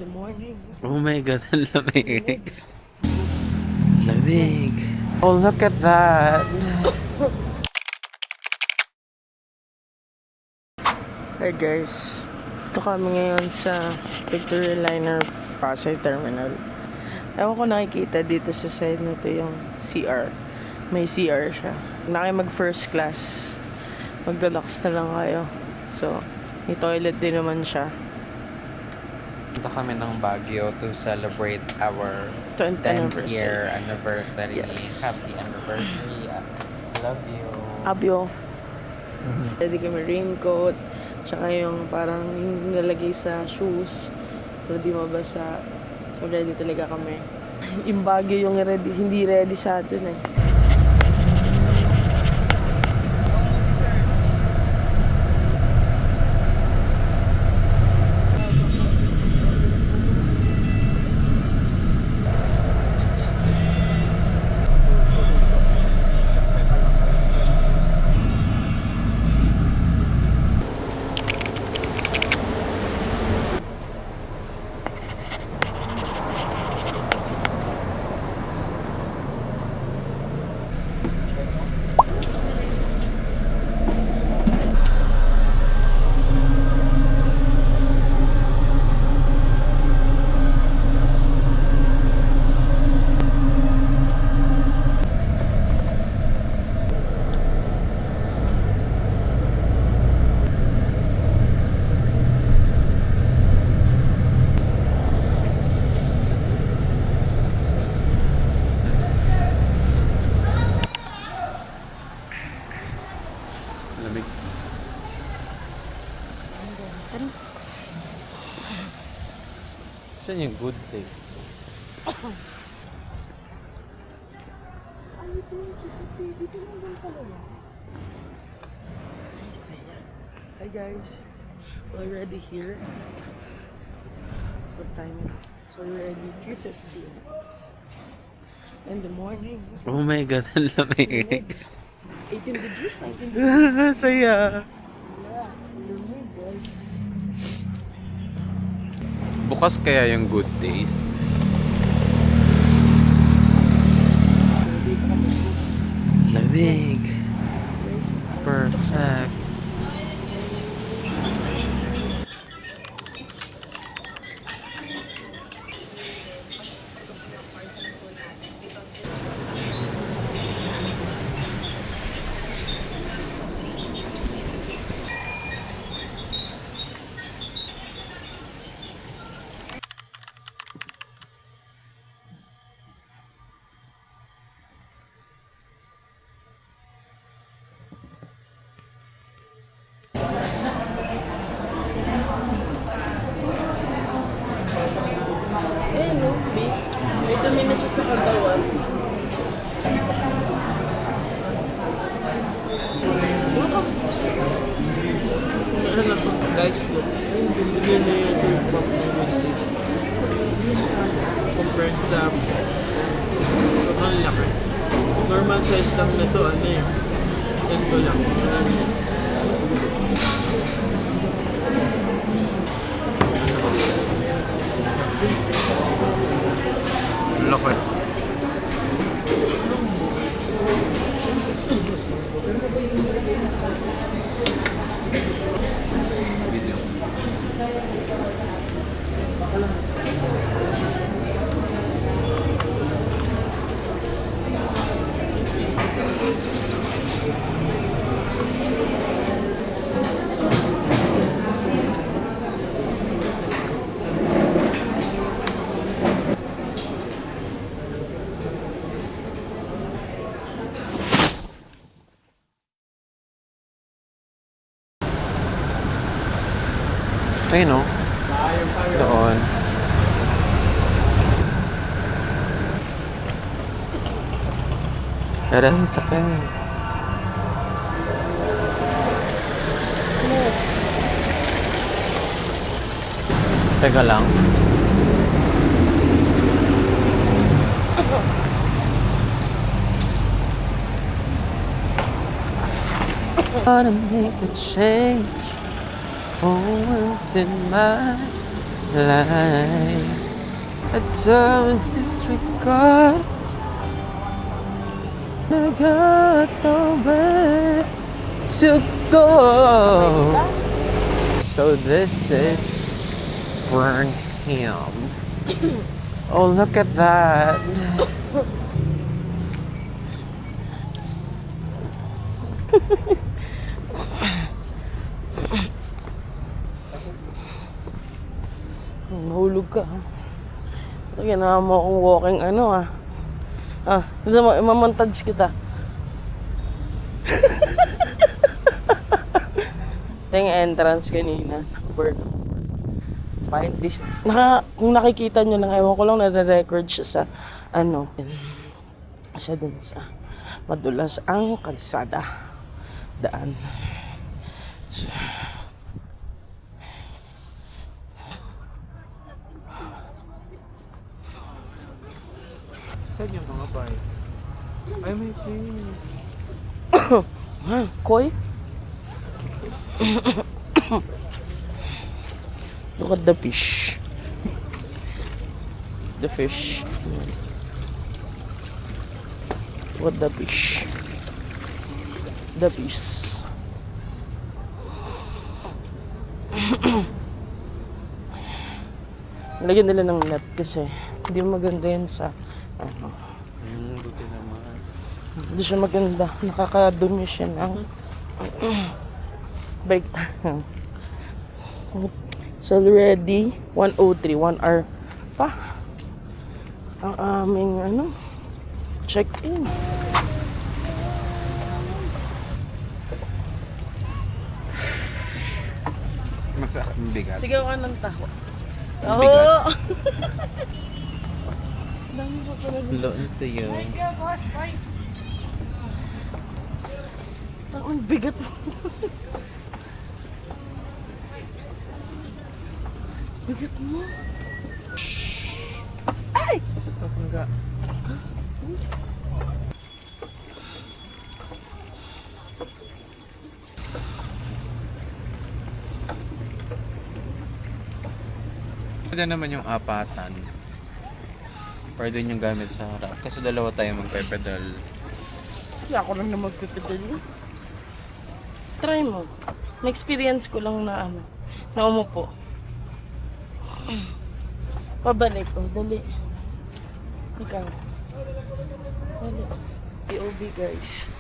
Good morning. Oh my God, ang lamig. Lamig. Oh, look at that. Hi guys. Ito kami ngayon sa Victory Liner Pasay Terminal. Ewan ko nakikita dito sa side na ito yung CR. May CR siya. Na kayo mag first class. Mag-deluxe na lang kayo. So, may toilet din naman siya. Punta kami ng Baguio to celebrate our 10th 10th anniversary. year anniversary. Yes. Happy anniversary. I love you. Abyo. Ready kami raincoat. Tsaka yung parang yung nilalagay sa shoes. Para di mabasa. So ready talaga kami. Yung Baguio yung ready, hindi ready sa atin eh. Lamig. Saan yung good taste? Ay, saya. Hi guys. We're already here. What time? So we're already 3:15 in the morning. Oh my God, ang lamig. 18 degrees, 19 degrees. Saya. Yeah, lamig guys. Bukas kaya yung good taste? Ready kami. Lamig. Guys, Perfect. eh no, beef. May dumi na siya sa katawan. Ano na to, guys, look. Hindi na yung third cup ng good taste. Compared sa sobrang laki. Normal size lang na to, ano eh. Ganito lang. Laki. Ayun o. Doon. Aray, sakit. Teka lang. Gotta make a change for once in my line. A dumb district card. I got nowhere to go. So this is Burnham. Oh, look at that. Nahulog ka, ha? Ginawa mo akong walking ano, ah. Hindi mo, imamontage kita. Ito yung entrance kanina. Bird. Pine list. Kung nakikita nyo lang, ewan ko lang, nare-record siya sa, ano, siya dun sa madulas ang kalsada. Daan. Saan yung mga bike? Ay, may fish. Koi? Look at the fish. The fish. Look at the fish. The fish. Lagyan nila ng net kasi hindi maganda yun sa ano. Buti naman. Hindi siya maganda. Nakakadumi siya ng bike time. So already 1:03, 1 hour pa ang aming ano check-in. Mas bigat. Sigaw ka ng tawa. Ang Oo! bigat. Dami pa pala dito. Loan to you. Ang bigat mo. Bigat mo. Ay! Kapag Pwede naman yung apatan. Pwede yung gamit sa harap. Kasi dalawa tayo magpe-pedal. Hindi ako lang na magpipidal yun. Try mo. Na-experience ko lang na ano, na umupo. Pabalik. Oh, dali. Ikaw. Dali. POV guys.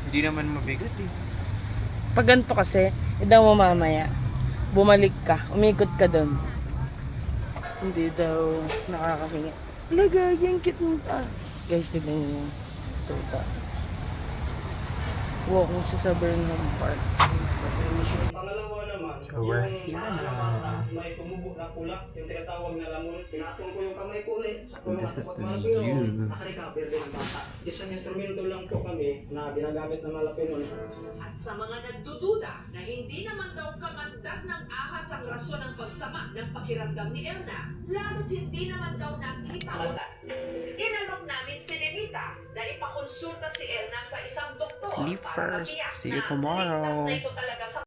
Hindi naman mabigat eh. Pag ganito kasi, daw mo mamaya, bumalik ka, umikot ka doon. Hindi daw nakakahinga. Lagay, yung cute mo ta. Guys, tignan niyo yung tuta. Walking siya sa Burnham Park. Pangalawa naman, So we're yung here pangalawa na. may tumubo na kulak, yung tinatawag na lamon. Pinatong ko yung kamay ko ulit. Sa kulak This is sa the pagmalapino, view. nakarecover din ang bata. Isang instrumento lang po kami na ginagamit ng malapino. At sa mga nagdududa na hindi naman daw kamandag ng ahas ang rason ng pagsama ng pakiramdam ni Elna, lalo't hindi naman daw nakita agad. Inalok namin si Nenita na ipakonsulta si Elna sa isang doktor Sleep para first. matiyak See you na tomorrow. ligtas na ito talaga sa